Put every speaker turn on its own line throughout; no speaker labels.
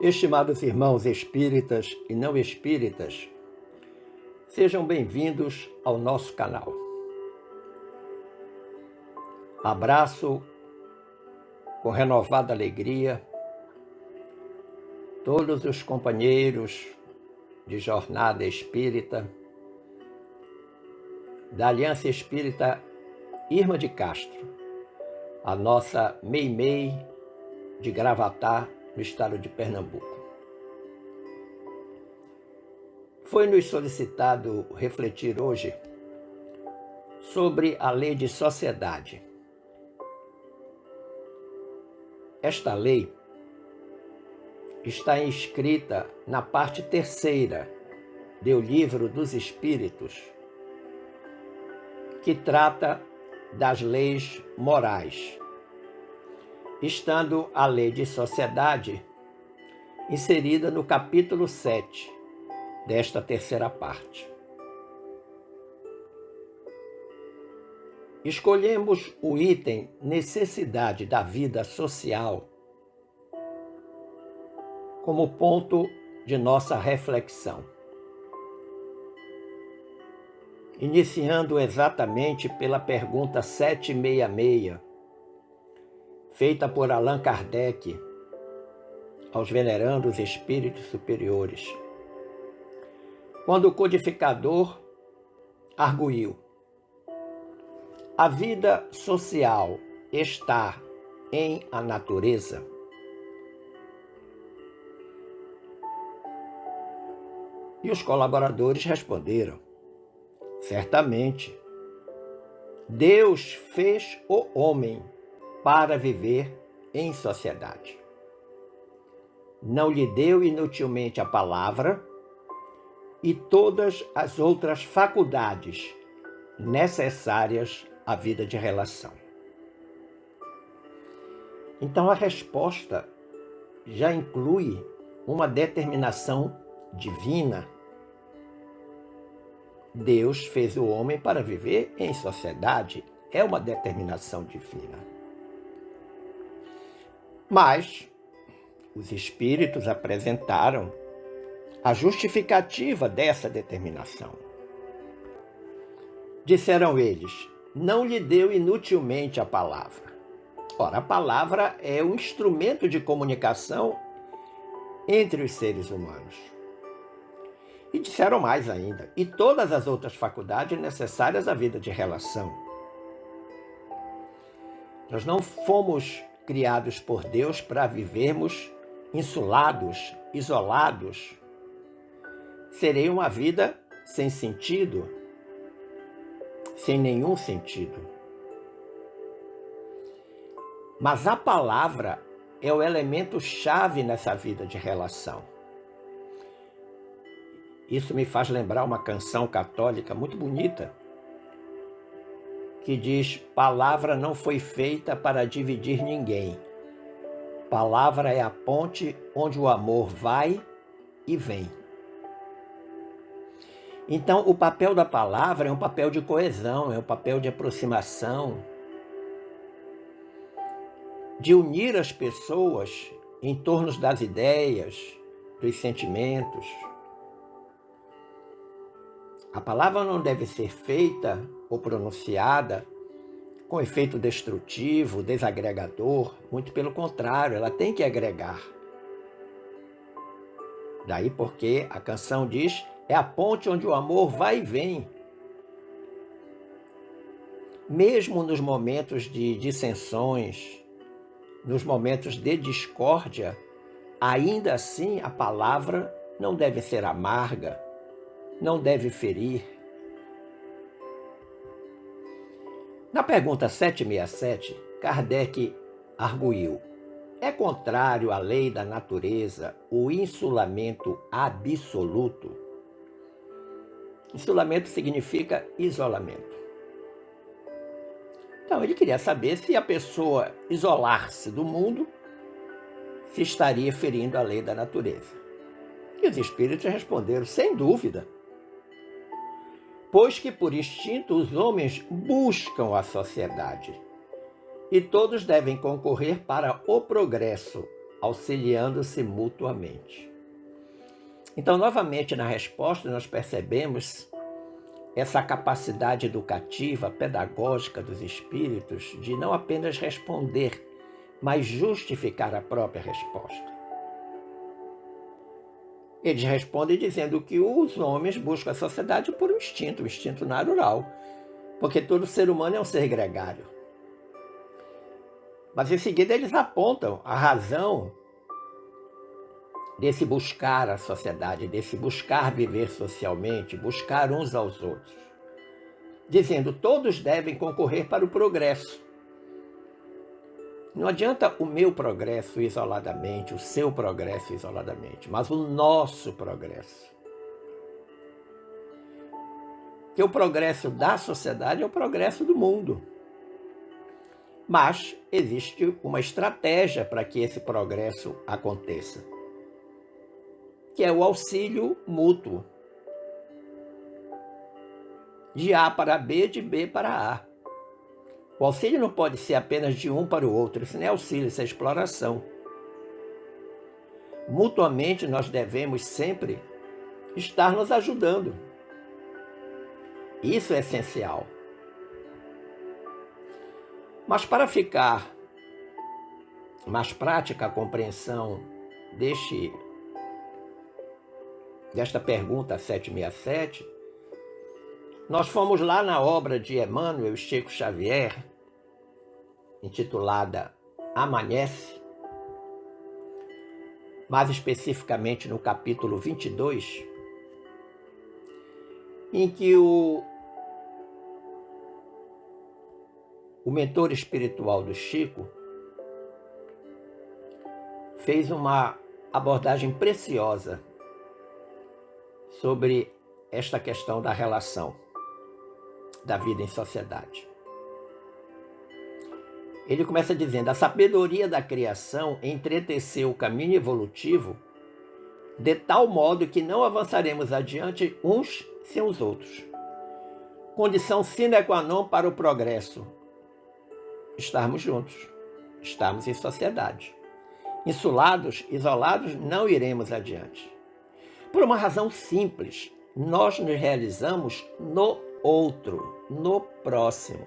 Estimados irmãos espíritas e não espíritas, sejam bem-vindos ao nosso canal. Abraço com renovada alegria todos os companheiros de jornada espírita da Aliança Espírita Irma de Castro, a nossa Meimei de Gravatá, no estado de Pernambuco. Foi-nos solicitado refletir hoje sobre a lei de sociedade. Esta lei está inscrita na parte 3ª do Livro dos Espíritos, que trata das leis morais, estando a lei de sociedade inserida no capítulo 7 desta 3ª parte. Escolhemos o item necessidade da vida social como ponto de nossa reflexão, iniciando exatamente pela pergunta 766, feita por Allan Kardec aos venerandos espíritos superiores, quando o codificador arguiu: a vida social está em a natureza? E os colaboradores responderam: certamente. Deus fez o homem para viver em sociedade. Não lhe deu inutilmente a palavra e todas as outras faculdades necessárias à vida de relação. Então a resposta já inclui uma determinação divina. Deus fez o homem para viver em sociedade. É uma determinação divina. Mas os espíritos apresentaram a justificativa dessa determinação. Disseram eles: não lhe deu inutilmente a palavra. Ora, a palavra é um instrumento de comunicação entre os seres humanos. E disseram mais ainda: e todas as outras faculdades necessárias à vida de relação. Nós não fomos criados por Deus para vivermos insulados, isolados. Seria uma vida sem sentido, sem nenhum sentido. Mas a palavra é o elemento chave nessa vida de relação. Isso me faz lembrar uma canção católica muito bonita, que diz: palavra não foi feita para dividir ninguém. Palavra é a ponte onde o amor vai e vem. Então, o papel da palavra é um papel de coesão, é um papel de aproximação, de unir as pessoas em torno das ideias, dos sentimentos. A palavra não deve ser feita ou pronunciada com efeito destrutivo, desagregador. Muito pelo contrário, ela tem que agregar. Daí porque a canção diz: é a ponte onde o amor vai e vem. Mesmo nos momentos de dissensões, nos momentos de discórdia, ainda assim a palavra não deve ser amarga, não deve ferir. Na pergunta 767, Kardec arguiu: é contrário à lei da natureza o insulamento absoluto? Insulamento significa isolamento. Então ele queria saber se a pessoa isolar-se do mundo se estaria ferindo a lei da natureza. E os espíritos responderam: sem dúvida. Pois que por instinto os homens buscam a sociedade, e todos devem concorrer para o progresso, auxiliando-se mutuamente. Então, novamente, na resposta, nós percebemos essa capacidade educativa, pedagógica dos espíritos de não apenas responder, mas justificar a própria resposta. Eles respondem dizendo que os homens buscam a sociedade por um instinto natural, porque todo ser humano é um ser gregário. Mas em seguida eles apontam a razão desse buscar a sociedade, desse buscar viver socialmente, buscar uns aos outros, dizendo que todos devem concorrer para o progresso. Não adianta o meu progresso isoladamente, o seu progresso isoladamente, mas o nosso progresso. Que o progresso da sociedade é o progresso do mundo. Mas existe uma estratégia para que esse progresso aconteça, que é o auxílio mútuo. De A para B, de B para A. O auxílio não pode ser apenas de um para o outro, isso não é auxílio, isso é exploração. Mutuamente nós devemos sempre estar nos ajudando. Isso é essencial. Mas para ficar mais prática a compreensão desta pergunta 767, nós fomos lá na obra de Emmanuel Chico Xavier, intitulada Amanhece, mais especificamente no capítulo 22, em que o mentor espiritual do Chico fez uma abordagem preciosa sobre esta questão da relação da vida em sociedade. Ele começa dizendo: a sabedoria da criação entreteceu o caminho evolutivo de tal modo que não avançaremos adiante uns sem os outros. Condição sine qua non para o progresso: estarmos juntos, estarmos em sociedade. Isolados, não iremos adiante. Por uma razão simples: nós nos realizamos no outro, no próximo.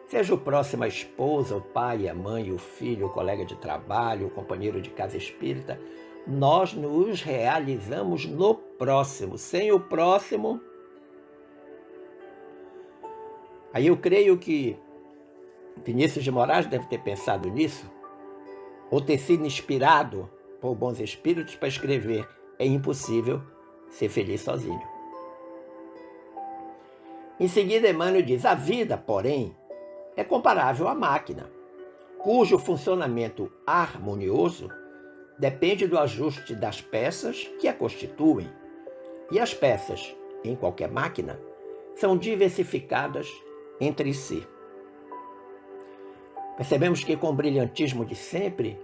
Seja o próximo a esposa, o pai, a mãe, o filho, o colega de trabalho, o companheiro de casa espírita, nós nos realizamos no próximo. Sem o próximo... Aí eu creio que Vinícius de Moraes deve ter pensado nisso, ou ter sido inspirado por bons espíritos para escrever: é impossível ser feliz sozinho. Em seguida, Emmanuel diz: a vida, porém, é comparável à máquina, cujo funcionamento harmonioso depende do ajuste das peças que a constituem. E as peças, em qualquer máquina, são diversificadas entre si. Percebemos que, com o brilhantismo de sempre,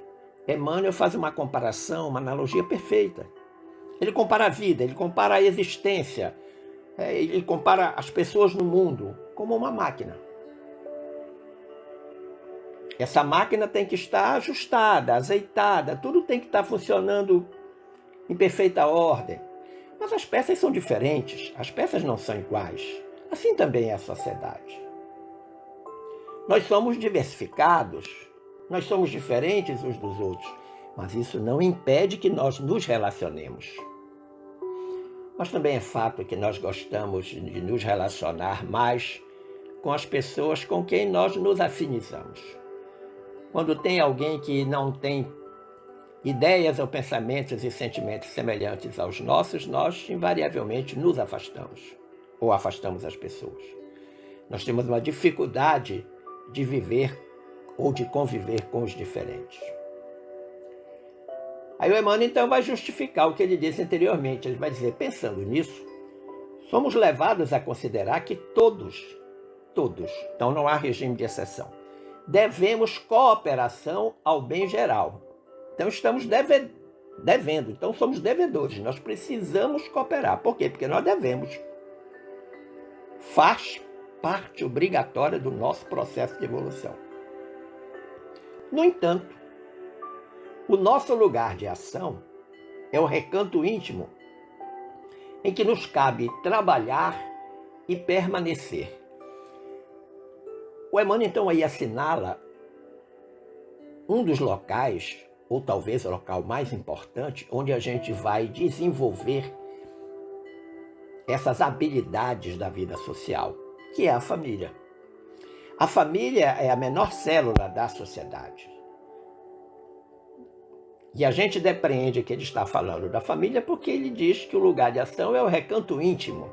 Emmanuel faz uma comparação, uma analogia perfeita. Ele compara a vida, ele compara a existência, ele compara as pessoas no mundo como uma máquina. Essa máquina tem que estar ajustada, azeitada, tudo tem que estar funcionando em perfeita ordem. Mas as peças são diferentes, as peças não são iguais. Assim também é a sociedade. Nós somos diversificados, nós somos diferentes uns dos outros, mas isso não impede que nós nos relacionemos. Mas também é fato que nós gostamos de nos relacionar mais com as pessoas com quem nós nos afinizamos. Quando tem alguém que não tem ideias ou pensamentos e sentimentos semelhantes aos nossos, nós invariavelmente nos afastamos, ou afastamos as pessoas. Nós temos uma dificuldade de viver ou de conviver com os diferentes. Aí o Emmanuel então vai justificar o que ele disse anteriormente. Ele vai dizer: pensando nisso, somos levados a considerar que todos, então não há regime de exceção, devemos cooperação ao bem geral. Então estamos devendo, então somos devedores, nós precisamos cooperar. Por quê? Porque nós devemos. Faz parte obrigatória do nosso processo de evolução. No entanto, O nosso lugar de ação é o recanto íntimo em que nos cabe trabalhar e permanecer. O Emmanuel, então, aí assinala um dos locais, ou talvez o local mais importante, onde a gente vai desenvolver essas habilidades da vida social, que é a família. A família é a menor célula da sociedade. E a gente depreende que ele está falando da família porque ele diz que o lugar de ação é o recanto íntimo.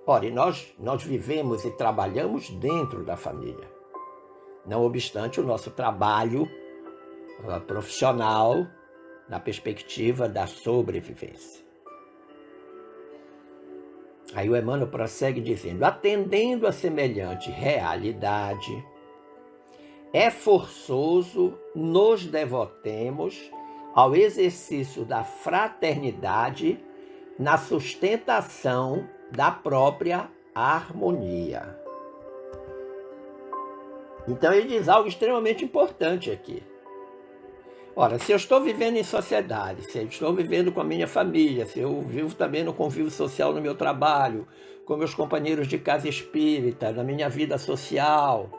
Ora, e nós vivemos e trabalhamos dentro da família. Não obstante o nosso trabalho profissional na perspectiva da sobrevivência. Aí o Emmanuel prossegue dizendo: atendendo a semelhante realidade, é forçoso nos devotemos ao exercício da fraternidade na sustentação da própria harmonia. Então ele diz algo extremamente importante aqui. Ora, se eu estou vivendo em sociedade, se eu estou vivendo com a minha família, se eu vivo também no convívio social no meu trabalho, com meus companheiros de casa espírita, na minha vida social,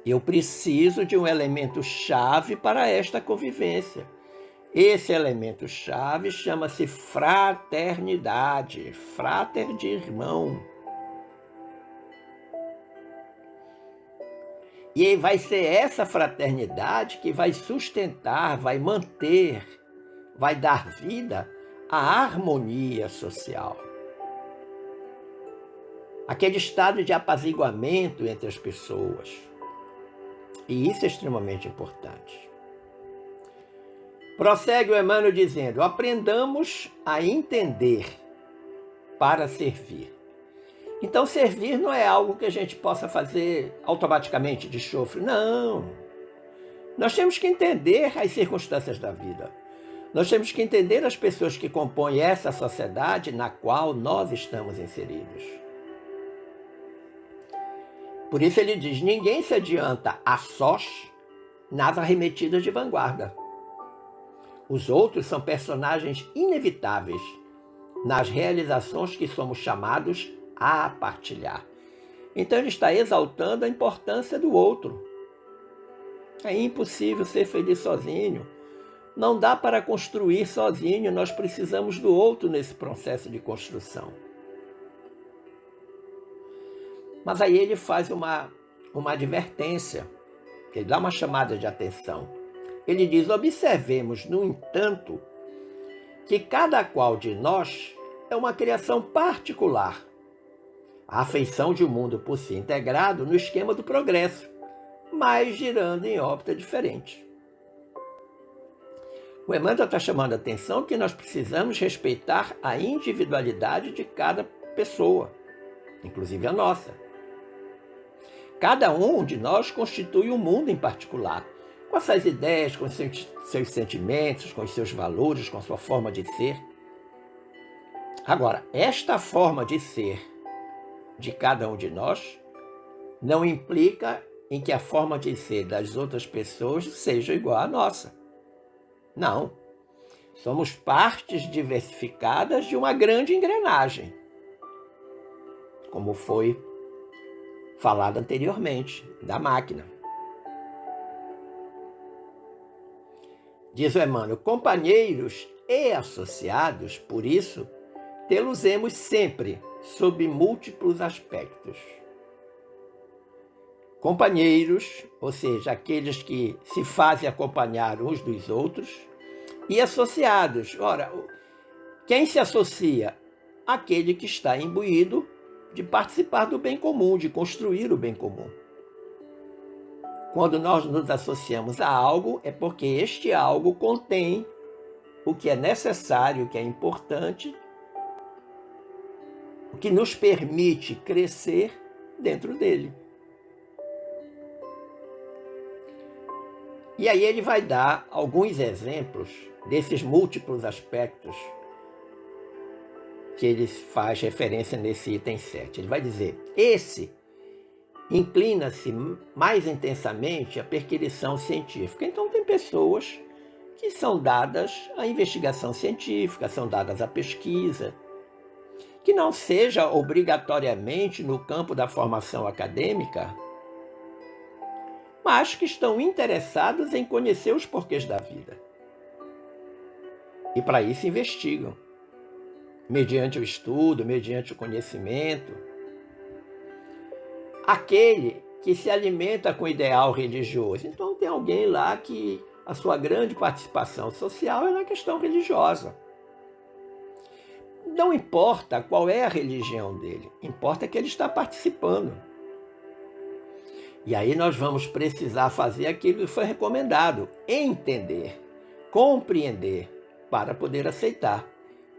eu preciso de um elemento-chave para esta convivência. Esse elemento-chave chama-se fraternidade, frater de irmão. E aí vai ser essa fraternidade que vai sustentar, vai manter, vai dar vida à harmonia social. Aquele estado de apaziguamento entre as pessoas. E isso é extremamente importante. Prossegue o Emmanuel dizendo: aprendamos a entender para servir. Então, servir não é algo que a gente possa fazer automaticamente de chofre. Não. Nós temos que entender as circunstâncias da vida. Nós temos que entender as pessoas que compõem essa sociedade na qual nós estamos inseridos. Por isso ele diz: ninguém se adianta a sós nas arremetidas de vanguarda. Os outros são personagens inevitáveis nas realizações que somos chamados a partilhar. Então ele está exaltando a importância do outro. É impossível ser feliz sozinho. Não dá para construir sozinho, nós precisamos do outro nesse processo de construção. Mas aí ele faz uma advertência, ele dá uma chamada de atenção. Ele diz: observemos, no entanto, que cada qual de nós é uma criação particular, a afeição de um mundo por si integrado no esquema do progresso, mas girando em órbita diferente. O Emmanuel está chamando a atenção que nós precisamos respeitar a individualidade de cada pessoa, inclusive a nossa. Cada um de nós constitui um mundo em particular, com as suas ideias, com os seus sentimentos, com os seus valores, com a sua forma de ser. Agora, esta forma de ser de cada um de nós não implica em que a forma de ser das outras pessoas seja igual à nossa. Não. Somos partes diversificadas de uma grande engrenagem, como foi falado anteriormente, da máquina. Diz o Emmanuel: companheiros e associados, por isso, tê-los-emos sempre sob múltiplos aspectos. Companheiros, ou seja, aqueles que se fazem acompanhar uns dos outros, e associados. Ora, quem se associa? Aquele que está imbuído de participar do bem comum, de construir o bem comum. Quando nós nos associamos a algo, é porque este algo contém o que é necessário, o que é importante, o que nos permite crescer dentro dele. E aí ele vai dar alguns exemplos desses múltiplos aspectos que ele faz referência nesse item 7. Ele vai dizer: esse inclina-se mais intensamente à perquisição científica. Então, tem pessoas que são dadas à investigação científica, são dadas à pesquisa, que não seja obrigatoriamente no campo da formação acadêmica, mas que estão interessados em conhecer os porquês da vida. E para isso investigam, mediante o estudo, mediante o conhecimento. Aquele que se alimenta com o ideal religioso. Então tem alguém lá que a sua grande participação social é na questão religiosa. Não importa qual é a religião dele, importa que ele está participando. E aí nós vamos precisar fazer aquilo que foi recomendado: entender, compreender, para poder aceitar.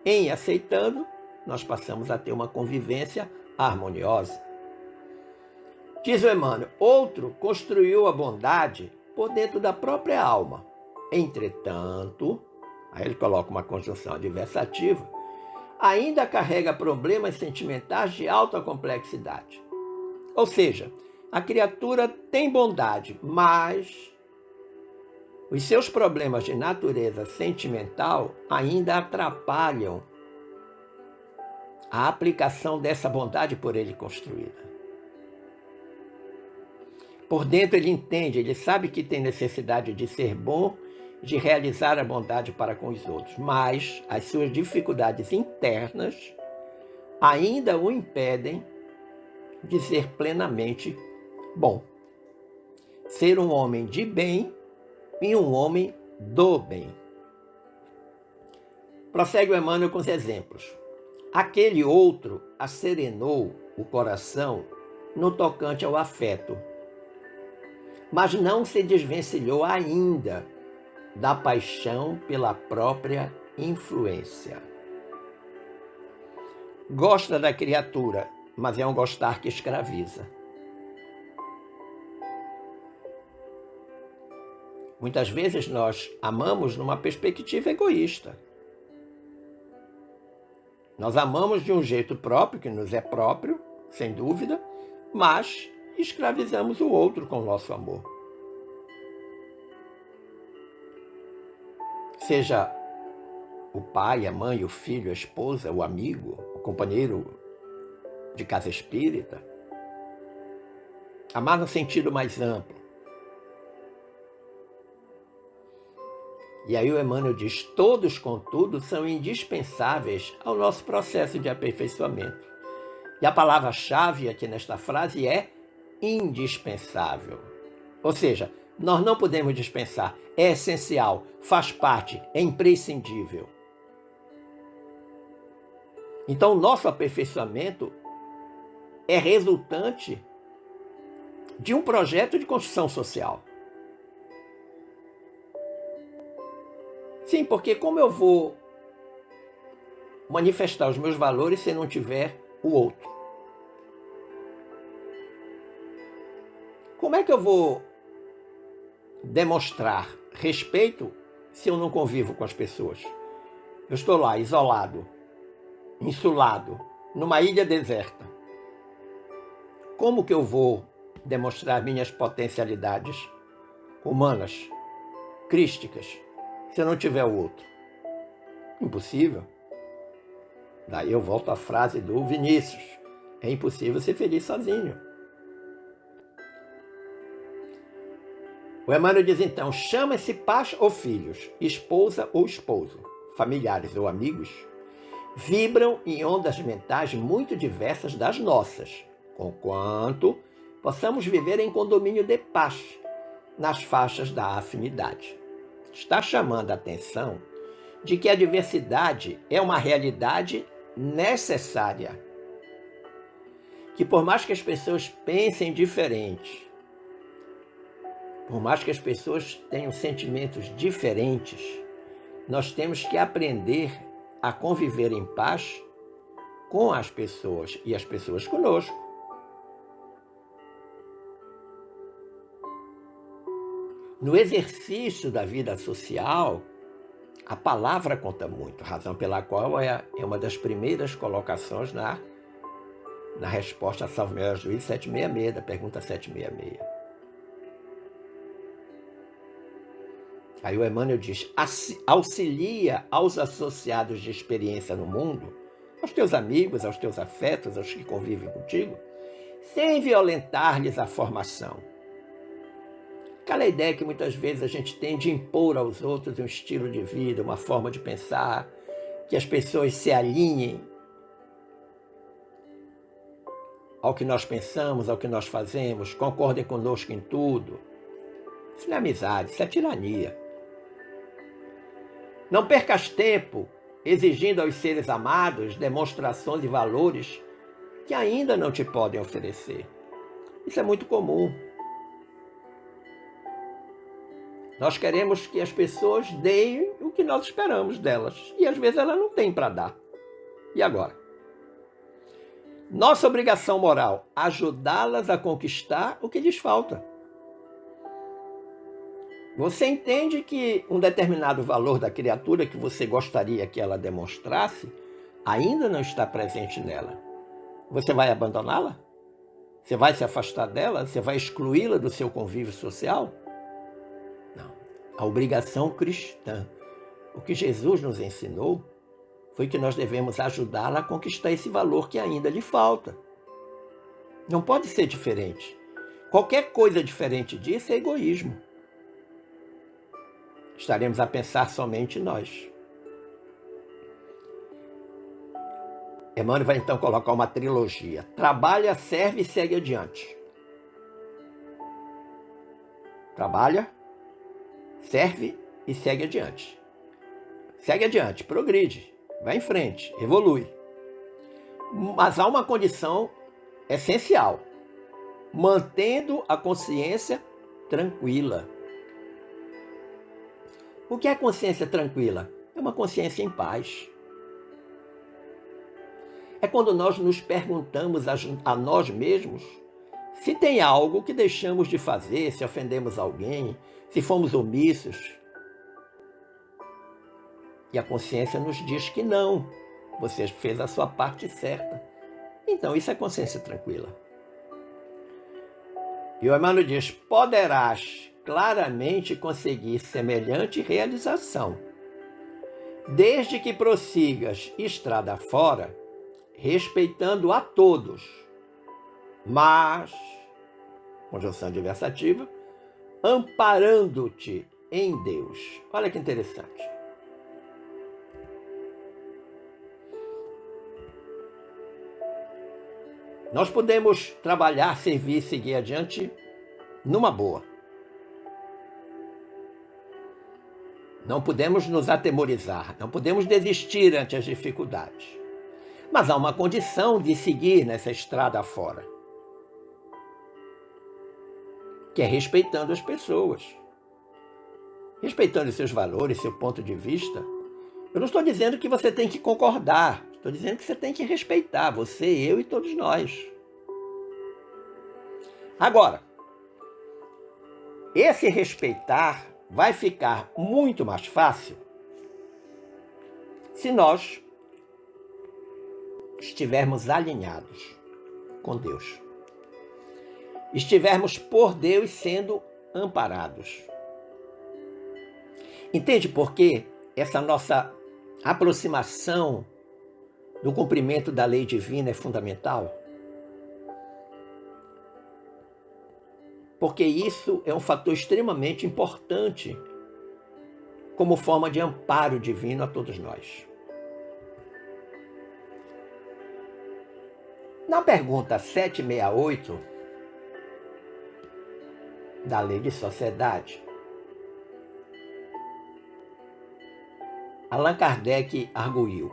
Em aceitando, nós passamos a ter uma convivência harmoniosa. Diz o Emmanuel: outro construiu a bondade por dentro da própria alma. Entretanto, aí ele coloca uma conjunção adversativa, ainda carrega problemas sentimentais de alta complexidade. Ou seja, a criatura tem bondade, mas os seus problemas de natureza sentimental ainda atrapalham a aplicação dessa bondade por ele construída. Por dentro ele entende, ele sabe que tem necessidade de ser bom, de realizar a bondade para com os outros, mas as suas dificuldades internas ainda o impedem de ser plenamente bom. Ser um homem de bem e um homem do bem. Prossegue o Emmanuel com os exemplos. Aquele outro acerenou o coração no tocante ao afeto, mas não se desvencilhou ainda da paixão pela própria influência. Gosta da criatura, mas é um gostar que escraviza. Muitas vezes nós amamos numa perspectiva egoísta. Nós amamos de um jeito próprio, que nos é próprio, sem dúvida, mas escravizamos o outro com o nosso amor. Seja o pai, a mãe, o filho, a esposa, o amigo, o companheiro de casa espírita. Amar no sentido mais amplo. E aí o Emmanuel diz: todos, contudo, são indispensáveis ao nosso processo de aperfeiçoamento. E a palavra-chave aqui nesta frase é indispensável. Ou seja, nós não podemos dispensar, é essencial, faz parte, é imprescindível. Então, o nosso aperfeiçoamento é resultante de um projeto de construção social. Sim, porque como eu vou manifestar os meus valores se não tiver o outro? Como é que eu vou demonstrar respeito se eu não convivo com as pessoas? Eu estou lá, isolado, insulado, numa ilha deserta. Como que eu vou demonstrar minhas potencialidades humanas, crísticas, se eu não tiver o outro? Impossível. Daí eu volto à frase do Vinícius: é impossível ser feliz sozinho. O Emmanuel diz então: chama-se pais ou filhos, esposa ou esposo, familiares ou amigos, vibram em ondas mentais muito diversas das nossas, conquanto possamos viver em condomínio de paz, nas faixas da afinidade. Está chamando a atenção de que a diversidade é uma realidade necessária. Que por mais que as pessoas pensem diferente, por mais que as pessoas tenham sentimentos diferentes, nós temos que aprender a conviver em paz com as pessoas e as pessoas conosco. No exercício da vida social, a palavra conta muito, razão pela qual é uma das primeiras colocações na na resposta a Salve Melhor Juiz 766, da pergunta 766. Aí o Emmanuel diz, auxilia aos associados de experiência no mundo, aos teus amigos, aos teus afetos, aos que convivem contigo, sem violentar-lhes a formação. Aquela ideia que muitas vezes a gente tem de impor aos outros um estilo de vida, uma forma de pensar, que as pessoas se alinhem ao que nós pensamos, ao que nós fazemos, concordem conosco em tudo. Isso não é amizade, isso é tirania. Não percas tempo exigindo aos seres amados demonstrações e valores que ainda não te podem oferecer. Isso é muito comum. Nós queremos que as pessoas deem o que nós esperamos delas. E às vezes elas não têm para dar. E agora? Nossa obrigação moral, ajudá-las a conquistar o que lhes falta. Você entende que um determinado valor da criatura que você gostaria que ela demonstrasse ainda não está presente nela. Você vai abandoná-la? Você vai se afastar dela? Você vai excluí-la do seu convívio social? Não. A obrigação cristã, o que Jesus nos ensinou, foi que nós devemos ajudá-la a conquistar esse valor que ainda lhe falta. Não pode ser diferente. Qualquer coisa diferente disso é egoísmo. Estaremos a pensar somente em nós. Emmanuel vai então colocar uma trilogia. Trabalha, serve e segue adiante. Trabalha, serve e segue adiante. Segue adiante, progride, vai em frente, evolui. Mas há uma condição essencial. Mantendo a consciência tranquila. O que é consciência tranquila? É uma consciência em paz. É quando nós nos perguntamos a nós mesmos se tem algo que deixamos de fazer, se ofendemos alguém, se fomos omissos. E a consciência nos diz que não, você fez a sua parte certa. Então isso é consciência tranquila. E o Emmanuel diz, poderás claramente conseguir semelhante realização, desde que prossigas estrada fora, respeitando a todos, mas, conjunção adversativa, amparando-te em Deus. Olha que interessante. Nós podemos trabalhar, servir e seguir adiante numa boa. Não podemos nos atemorizar, não podemos desistir ante as dificuldades. Mas há uma condição de seguir nessa estrada afora, que é respeitando as pessoas, respeitando seus valores, seu ponto de vista. Eu não estou dizendo que você tem que concordar, estou dizendo que você tem que respeitar, você, eu e todos nós. Agora, esse respeitar vai ficar muito mais fácil se nós estivermos alinhados com Deus. Estivermos por Deus sendo amparados. Entende por que essa nossa aproximação do cumprimento da lei divina é fundamental? Porque isso é um fator extremamente importante como forma de amparo divino a todos nós. Na pergunta 768 da Lei de Sociedade, Allan Kardec arguiu: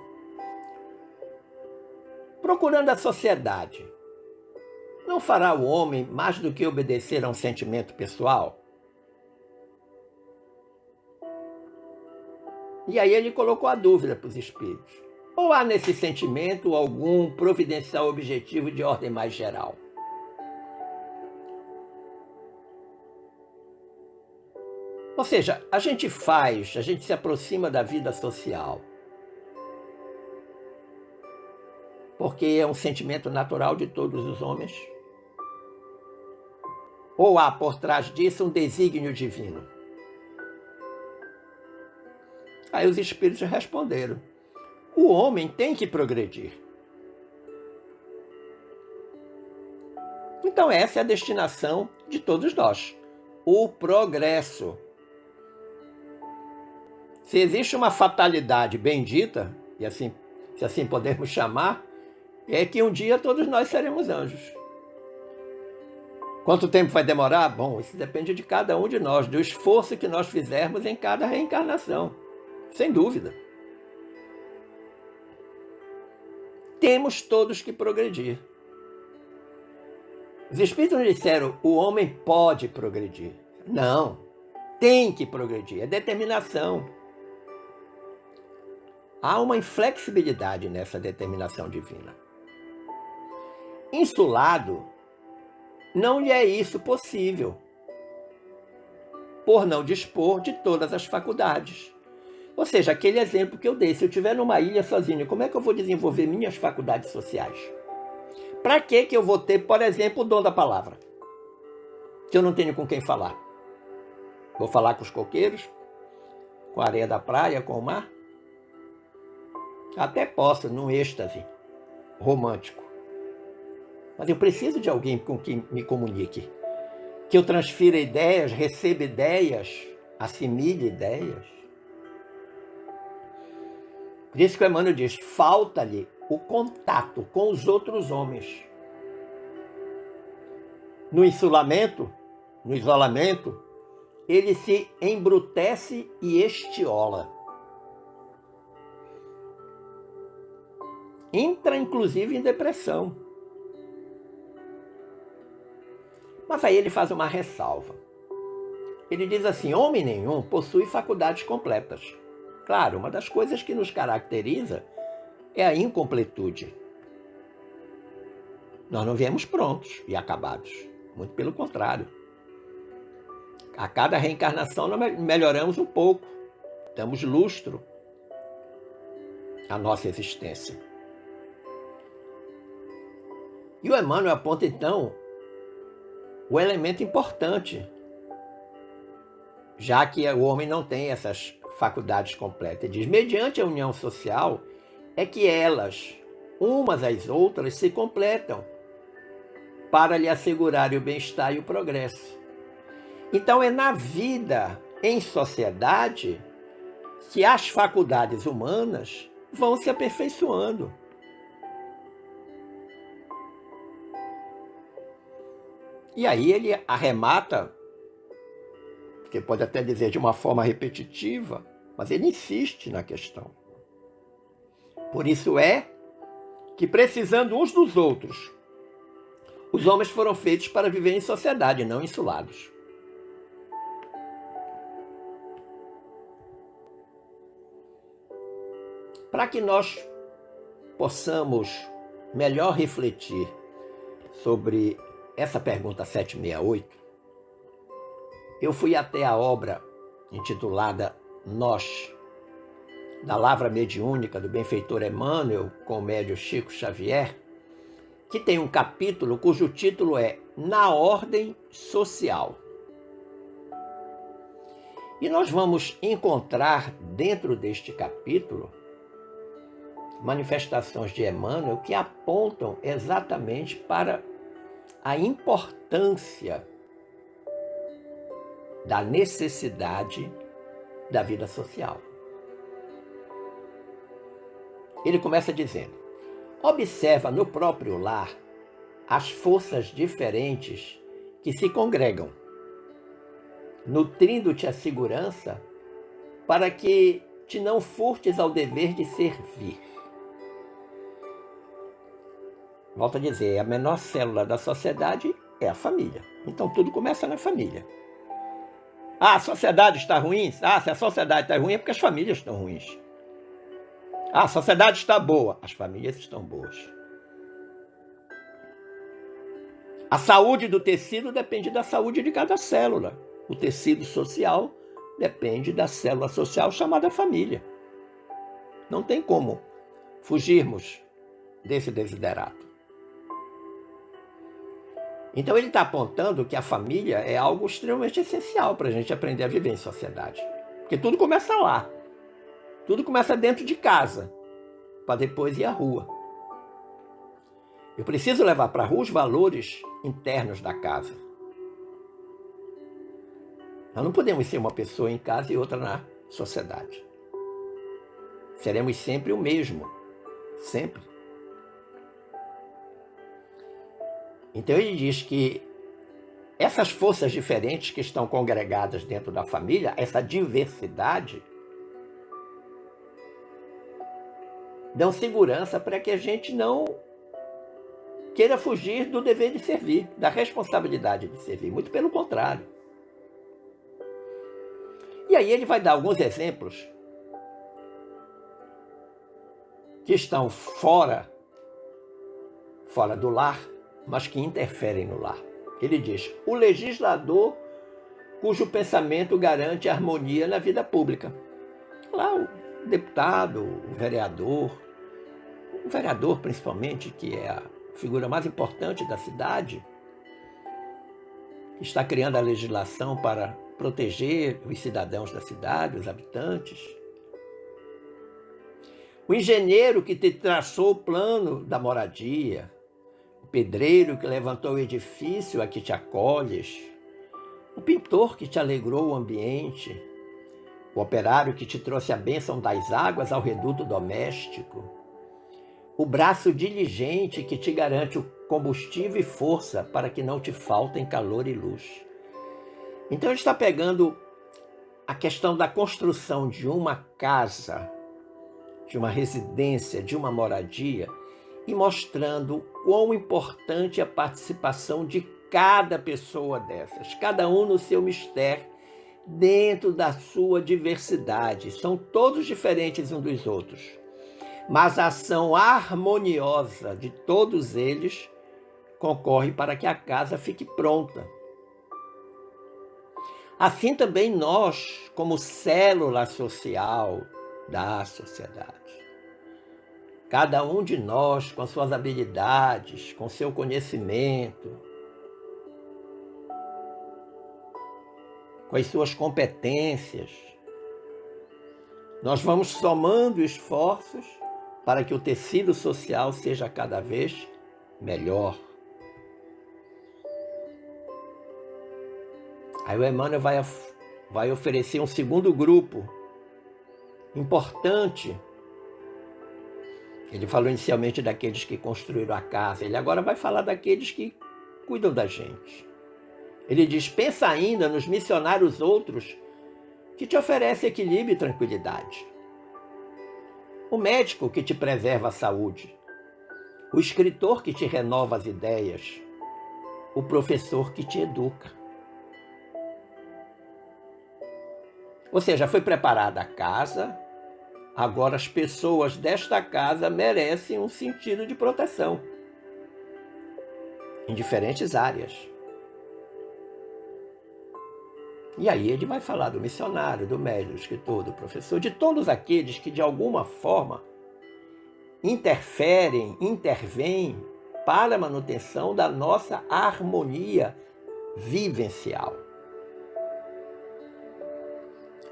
procurando a sociedade, não fará o homem mais do que obedecer a um sentimento pessoal? E aí ele colocou a dúvida para os espíritos. Ou há nesse sentimento algum providencial objetivo de ordem mais geral? Ou seja, a gente se aproxima da vida social porque é um sentimento natural de todos os homens? Ou há por trás disso um desígnio divino? Aí os espíritos responderam: o homem tem que progredir. Então essa é a destinação de todos nós, o progresso. Se existe uma fatalidade bendita, e assim, se assim podemos chamar, é que um dia todos nós seremos anjos. Quanto tempo vai demorar? Bom, isso depende de cada um de nós, do esforço que nós fizermos em cada reencarnação, sem dúvida. Temos todos que progredir. Os espíritos nos disseram: o homem pode progredir. Não, tem que progredir, é determinação. Há uma inflexibilidade nessa determinação divina. Insulado, não lhe é isso possível, por não dispor de todas as faculdades. Ou seja, aquele exemplo que eu dei: se eu estiver numa ilha sozinho, como é que eu vou desenvolver minhas faculdades sociais? Para que eu vou ter, por exemplo, o dom da palavra? Se eu não tenho com quem falar. Vou falar com os coqueiros? Com a areia da praia, com o mar? Até posso, num êxtase romântico. Mas eu preciso de alguém com quem me comunique. Que eu transfira ideias, receba ideias, assimile ideias. Por isso que o Emmanuel diz: falta-lhe o contato com os outros homens. No isolamento, ele se embrutece e estiola. Entra, inclusive, em depressão. Mas aí ele faz uma ressalva. Ele diz assim: homem nenhum possui faculdades completas. Claro, uma das coisas que nos caracteriza é a incompletude. Nós não viemos prontos e acabados. Muito pelo contrário. A cada reencarnação nós melhoramos um pouco. Damos lustro à nossa existência. E o Emmanuel aponta, então, o elemento importante, já que o homem não tem essas faculdades completas. Ele diz: mediante a união social, é que elas, umas às outras, se completam para lhe assegurarem o bem-estar e o progresso. Então é na vida em sociedade que as faculdades humanas vão se aperfeiçoando. E aí ele arremata, que pode até dizer de uma forma repetitiva, mas ele insiste na questão. Por isso é que, precisando uns dos outros, os homens foram feitos para viver em sociedade, não insulados. Para que nós possamos melhor refletir sobre essa pergunta 768, eu fui até a obra intitulada Nós, da Lavra Mediúnica do benfeitor Emmanuel com o médium Chico Xavier, que tem um capítulo cujo título é Na Ordem Social. E nós vamos encontrar dentro deste capítulo manifestações de Emmanuel que apontam exatamente para a importância da necessidade da vida social. Ele começa dizendo: observa no próprio lar as forças diferentes que se congregam, nutrindo-te a segurança para que te não furtes ao dever de servir. Volto a dizer, a menor célula da sociedade é a família. Então tudo começa na família. Ah, a sociedade está ruim? Ah, se a sociedade está ruim é porque as famílias estão ruins. Ah, a sociedade está boa. As famílias estão boas. A saúde do tecido depende da saúde de cada célula. O tecido social depende da célula social chamada família. Não tem como fugirmos desse desiderato. Então ele está apontando que a família é algo extremamente essencial para a gente aprender a viver em sociedade. Porque tudo começa lá. Tudo começa dentro de casa, para depois ir à rua. Eu preciso levar para a rua os valores internos da casa. Nós não podemos ser uma pessoa em casa e outra na sociedade. Seremos sempre o mesmo. Sempre. Então ele diz que essas forças diferentes que estão congregadas dentro da família, essa diversidade, dão segurança para que a gente não queira fugir do dever de servir, da responsabilidade de servir. Muito pelo contrário. E aí ele vai dar alguns exemplos que estão fora do lar, mas que interferem no lar. Ele diz: o legislador cujo pensamento garante a harmonia na vida pública. Lá o deputado, o vereador principalmente, que é a figura mais importante da cidade, que está criando a legislação para proteger os cidadãos da cidade, os habitantes. O engenheiro que te traçou o plano da moradia, o pedreiro que levantou o edifício a que te acolhes, o pintor que te alegrou o ambiente, o operário que te trouxe a bênção das águas ao reduto doméstico, o braço diligente que te garante o combustível e força para que não te faltem calor e luz. Então ele está pegando a questão da construção de uma casa, de uma residência, de uma moradia, e mostrando quão importante é a participação de cada pessoa dessas, cada um no seu mistério, dentro da sua diversidade. São todos diferentes uns dos outros, mas a ação harmoniosa de todos eles concorre para que a casa fique pronta. Assim também nós, como célula social da sociedade, cada um de nós com suas habilidades, com seu conhecimento, com as suas competências, nós vamos somando esforços para que o tecido social seja cada vez melhor. Aí o Emmanuel vai oferecer um segundo grupo importante. Ele falou inicialmente daqueles que construíram a casa, ele agora vai falar daqueles que cuidam da gente. Ele diz: pensa ainda nos missionários outros que te oferecem equilíbrio e tranquilidade. O médico que te preserva a saúde, o escritor que te renova as ideias, o professor que te educa. Ou seja, foi preparada a casa, agora as pessoas desta casa merecem um sentido de proteção em diferentes áreas. E aí ele vai falar do missionário, do médico, do escritor, do professor, de todos aqueles que de alguma forma intervêm para a manutenção da nossa harmonia vivencial.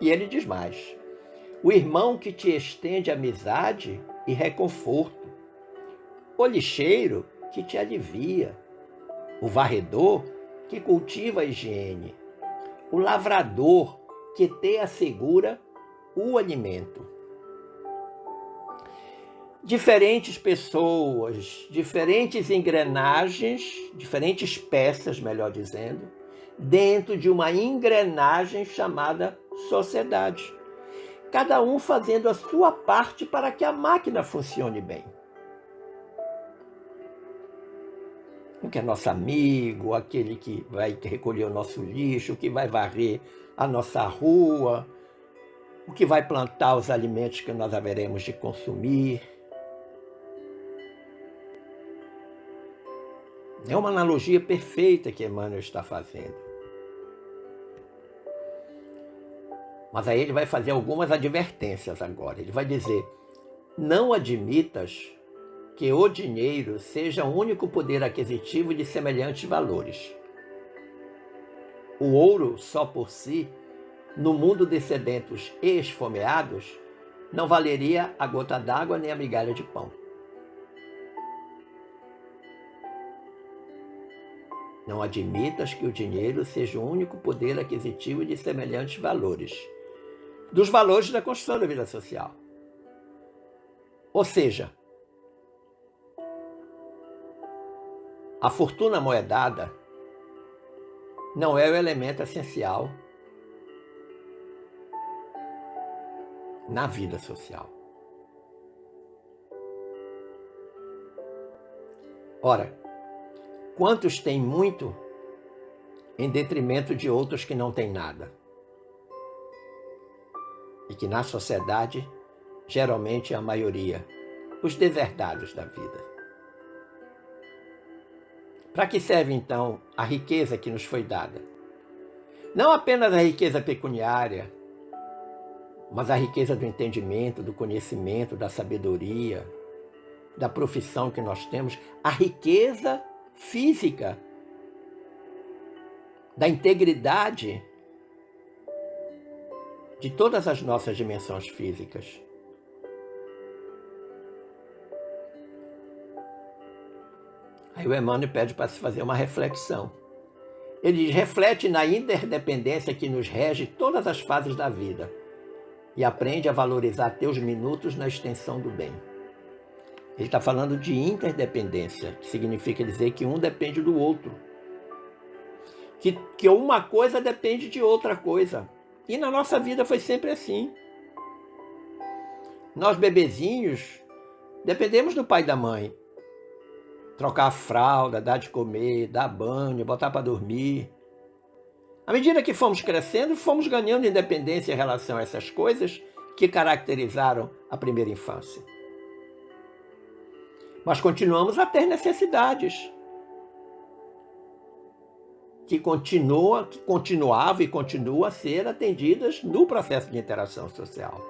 E ele diz mais: o irmão que te estende amizade e reconforto, o lixeiro que te alivia, o varredor que cultiva a higiene, o lavrador que te assegura o alimento. Diferentes pessoas, diferentes engrenagens, diferentes peças, melhor dizendo, dentro de uma engrenagem chamada sociedade. Cada um fazendo a sua parte para que a máquina funcione bem. O que é nosso amigo, aquele que vai recolher o nosso lixo, o que vai varrer a nossa rua, o que vai plantar os alimentos que nós haveremos de consumir. É uma analogia perfeita que Emmanuel está fazendo. Mas aí ele vai fazer algumas advertências agora. Ele vai dizer: não admitas que o dinheiro seja o único poder aquisitivo de semelhantes valores. O ouro, só por si, no mundo de sedentos e esfomeados, não valeria a gota d'água nem a migalha de pão. Não admitas que o dinheiro seja o único poder aquisitivo de semelhantes valores, dos valores da construção da vida social. Ou seja, a fortuna moedada não é o elemento essencial na vida social. Ora, quantos têm muito em detrimento de outros que não têm nada? E que na sociedade, geralmente é a maioria, os deserdados da vida. Para que serve, então, a riqueza que nos foi dada? Não apenas a riqueza pecuniária, mas a riqueza do entendimento, do conhecimento, da sabedoria, da profissão que nós temos, a riqueza física, da integridade de todas as nossas dimensões físicas. Aí o Emmanuel pede para se fazer uma reflexão. Ele diz: reflete na interdependência que nos rege todas as fases da vida e aprende a valorizar teus minutos na extensão do bem. Ele está falando de interdependência, que significa dizer que um depende do outro. Que uma coisa depende de outra coisa. E na nossa vida foi sempre assim. Nós, bebezinhos, dependemos do pai e da mãe. Trocar a fralda, dar de comer, dar banho, botar para dormir. À medida que fomos crescendo, fomos ganhando independência em relação a essas coisas que caracterizaram a primeira infância. Mas continuamos a ter necessidades que continuava e continua a ser atendidas no processo de interação social.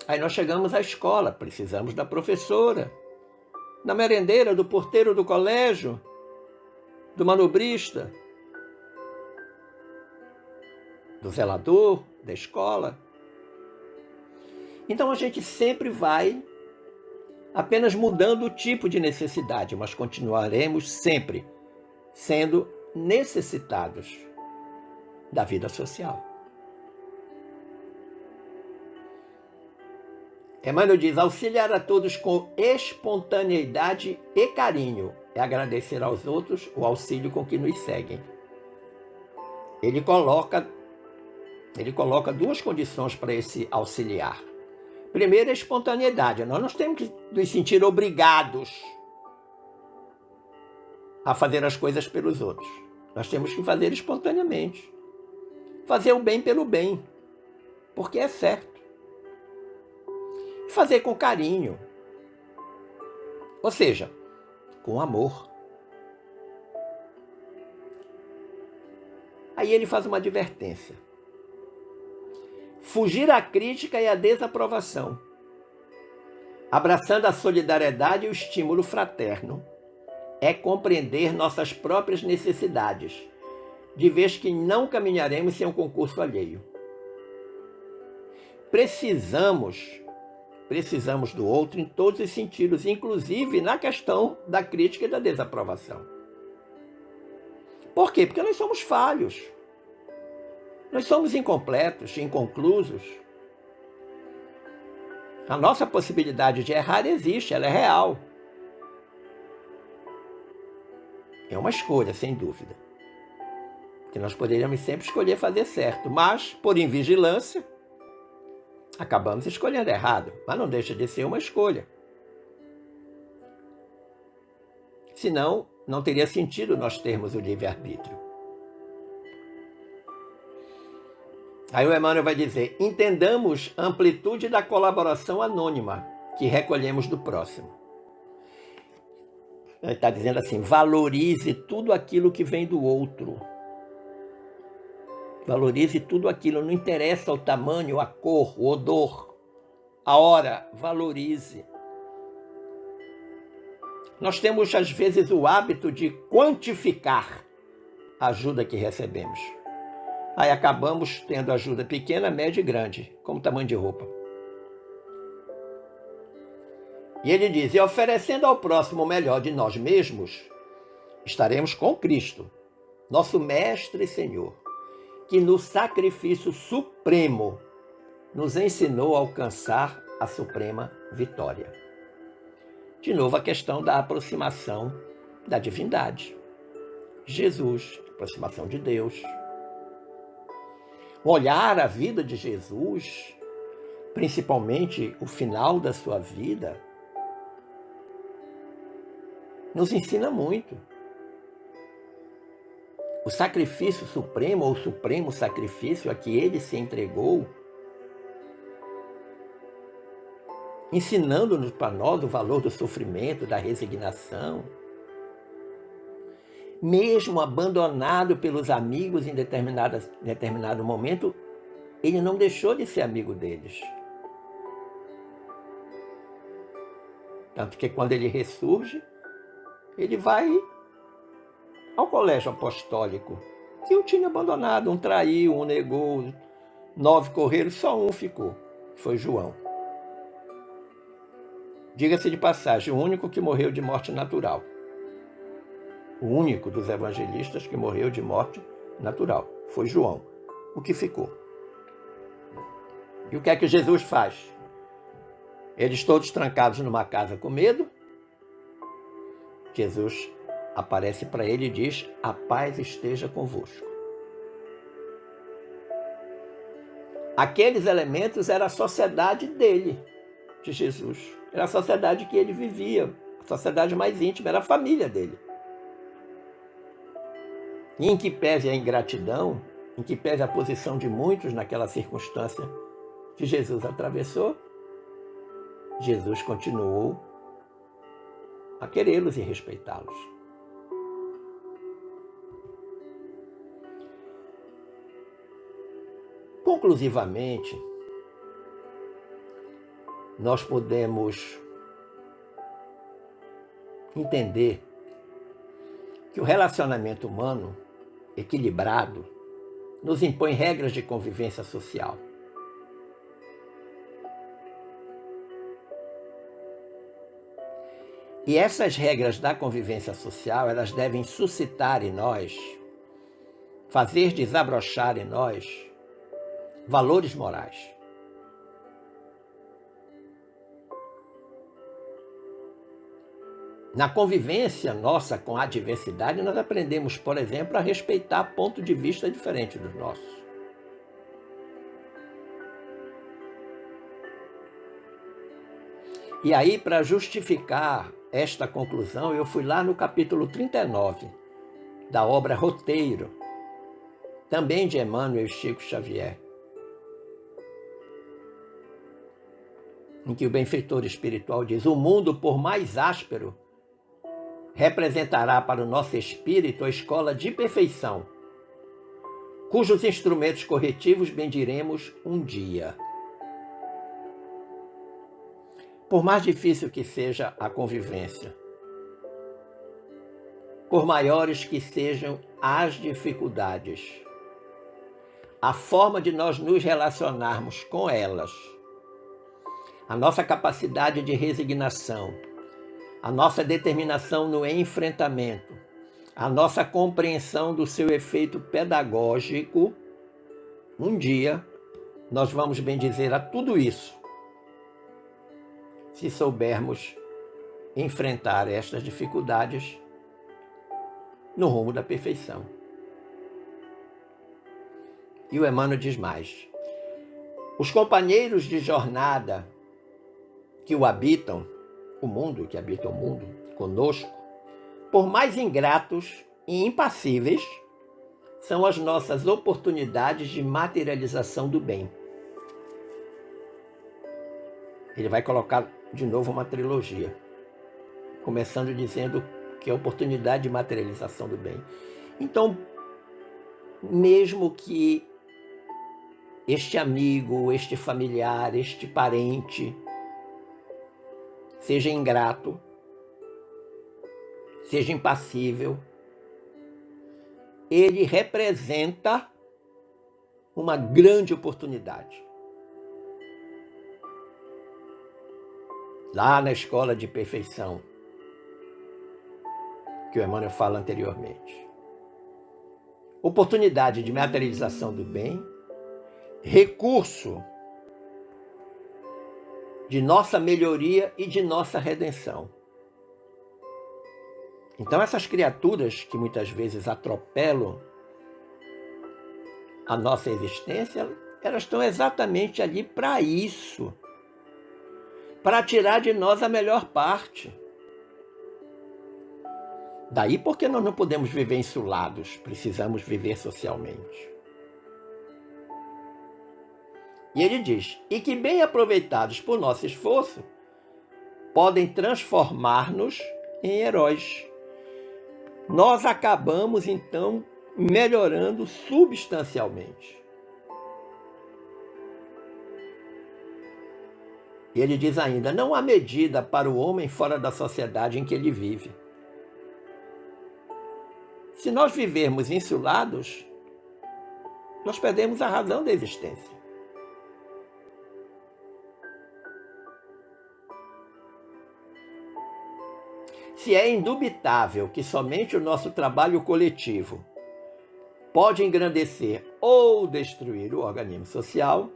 Aí nós chegamos à escola, precisamos da professora, da merendeira, do porteiro do colégio, do manobrista, do zelador da escola. Então a gente sempre vai apenas mudando o tipo de necessidade, mas continuaremos sempre sendo necessitados da vida social. Emmanuel diz: auxiliar a todos com espontaneidade e carinho é agradecer aos outros o auxílio com que nos seguem. Ele coloca duas condições para esse auxiliar. Primeiro, a espontaneidade. Nós não temos que nos sentir obrigados a fazer as coisas pelos outros. Nós temos que fazer espontaneamente. Fazer o bem pelo bem, porque é certo. Fazer com carinho, ou seja, com amor. Aí ele faz uma advertência. Fugir à crítica e à desaprovação, abraçando a solidariedade e o estímulo fraterno, é compreender nossas próprias necessidades, de vez que não caminharemos sem um concurso alheio. Precisamos do outro em todos os sentidos, inclusive na questão da crítica e da desaprovação. Por quê? Porque nós somos falhos. Nós somos incompletos, inconclusos. A nossa possibilidade de errar existe, ela é real. É uma escolha, sem dúvida. Que nós poderíamos sempre escolher fazer certo, mas, por invigilância, acabamos escolhendo errado, mas não deixa de ser uma escolha. Senão, não teria sentido nós termos o livre-arbítrio. Aí o Emmanuel vai dizer: entendamos a amplitude da colaboração anônima que recolhemos do próximo. Ele está dizendo assim: valorize tudo aquilo que vem do outro. Valorize tudo aquilo, não interessa o tamanho, a cor, o odor, a hora, valorize. Nós temos, às vezes, o hábito de quantificar a ajuda que recebemos. Aí acabamos tendo ajuda pequena, média e grande, como tamanho de roupa. E ele diz, e oferecendo ao próximo o melhor de nós mesmos, estaremos com Cristo, nosso Mestre e Senhor, que no sacrifício supremo nos ensinou a alcançar a suprema vitória. De novo, a questão da aproximação da divindade. Jesus, aproximação de Deus. Olhar a vida de Jesus, principalmente o final da sua vida, nos ensina muito. O sacrifício supremo, ou o supremo sacrifício a que ele se entregou, ensinando-nos para nós o valor do sofrimento, da resignação. Mesmo abandonado pelos amigos em determinado momento, ele não deixou de ser amigo deles. Tanto que quando ele ressurge, ele vai ao colégio apostólico, que o tinha abandonado, um traiu, um negou, 9 correram, só um ficou, foi João. Diga-se de passagem, o único que morreu de morte natural. O único dos evangelistas que morreu de morte natural foi João, o que ficou. E o que é que Jesus faz? Eles todos trancados numa casa com medo, Jesus aparece para ele e diz, a paz esteja convosco. Aqueles elementos era a sociedade dele, de Jesus. Era a sociedade que ele vivia, a sociedade mais íntima, era a família dele. E em que pese a ingratidão, em que pese a posição de muitos naquela circunstância que Jesus atravessou, Jesus continuou a querê-los e respeitá-los. Conclusivamente, nós podemos entender que o relacionamento humano equilibrado nos impõe regras de convivência social. E essas regras da convivência social, elas devem suscitar em nós, fazer desabrochar em nós, valores morais. Na convivência nossa com a diversidade, nós aprendemos, por exemplo, a respeitar ponto de vista diferente dos nossos. E aí, para justificar esta conclusão, eu fui lá no capítulo 39 da obra Roteiro, também de Emmanuel e Chico Xavier, em que o benfeitor espiritual diz, o mundo, por mais áspero, representará para o nosso espírito a escola de perfeição, cujos instrumentos corretivos bendiremos um dia. Por mais difícil que seja a convivência, por maiores que sejam as dificuldades, a forma de nós nos relacionarmos com elas, a nossa capacidade de resignação, a nossa determinação no enfrentamento, a nossa compreensão do seu efeito pedagógico, um dia nós vamos bendizer a tudo isso, se soubermos enfrentar estas dificuldades no rumo da perfeição. E o Emmanuel diz mais, os companheiros de jornada que o habitam, o mundo, que habita o mundo conosco, por mais ingratos e impassíveis, são as nossas oportunidades de materialização do bem. Ele vai colocar de novo uma trilogia, começando dizendo que é a oportunidade de materialização do bem. Então, mesmo que este amigo, este familiar, este parente seja ingrato, seja impassível. Ele representa uma grande oportunidade. Lá na escola de perfeição, que o Emmanuel fala anteriormente. Oportunidade de materialização do bem, recurso de nossa melhoria e de nossa redenção. Então essas criaturas que muitas vezes atropelam a nossa existência, elas estão exatamente ali para isso, para tirar de nós a melhor parte. Daí porque nós não podemos viver insulados, precisamos viver socialmente. E ele diz, e que bem aproveitados por nosso esforço, podem transformar-nos em heróis. Nós acabamos, então, melhorando substancialmente. E ele diz ainda, não há medida para o homem fora da sociedade em que ele vive. Se nós vivermos insulados, nós perdemos a razão da existência. Se é indubitável que somente o nosso trabalho coletivo pode engrandecer ou destruir o organismo social,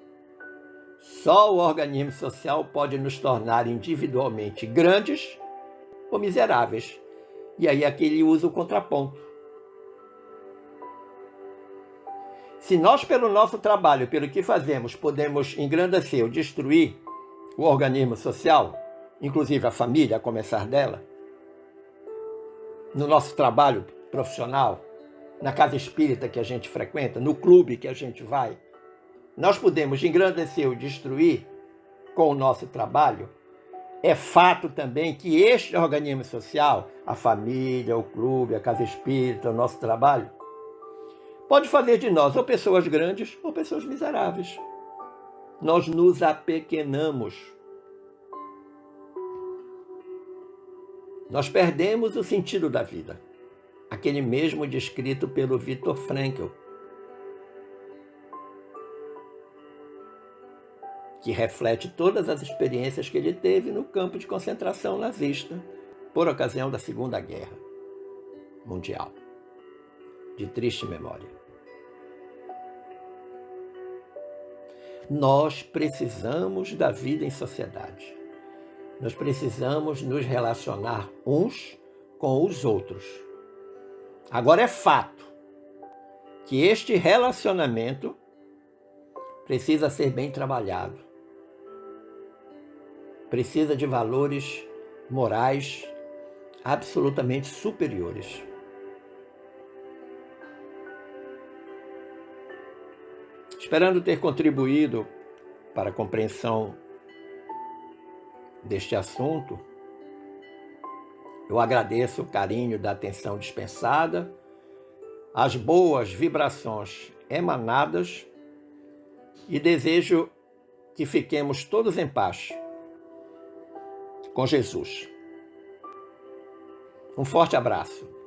só o organismo social pode nos tornar individualmente grandes ou miseráveis. E aí aqui ele usa o contraponto. Se nós, pelo nosso trabalho, pelo que fazemos, podemos engrandecer ou destruir o organismo social, inclusive a família, a começar dela, no nosso trabalho profissional, na casa espírita que a gente frequenta, no clube que a gente vai, nós podemos engrandecer ou destruir com o nosso trabalho, é fato também que este organismo social, a família, o clube, a casa espírita, o nosso trabalho, pode fazer de nós ou pessoas grandes ou pessoas miseráveis. Nós nos apequenamos. Nós perdemos o sentido da vida. Aquele mesmo descrito pelo Viktor Frankl, que reflete todas as experiências que ele teve no campo de concentração nazista por ocasião da Segunda Guerra Mundial, de triste memória. Nós precisamos da vida em sociedade. Nós precisamos nos relacionar uns com os outros. Agora é fato que este relacionamento precisa ser bem trabalhado. Precisa de valores morais absolutamente superiores. Esperando ter contribuído para a compreensão deste assunto, eu agradeço o carinho da atenção dispensada, as boas vibrações emanadas e desejo que fiquemos todos em paz com Jesus. Um forte abraço.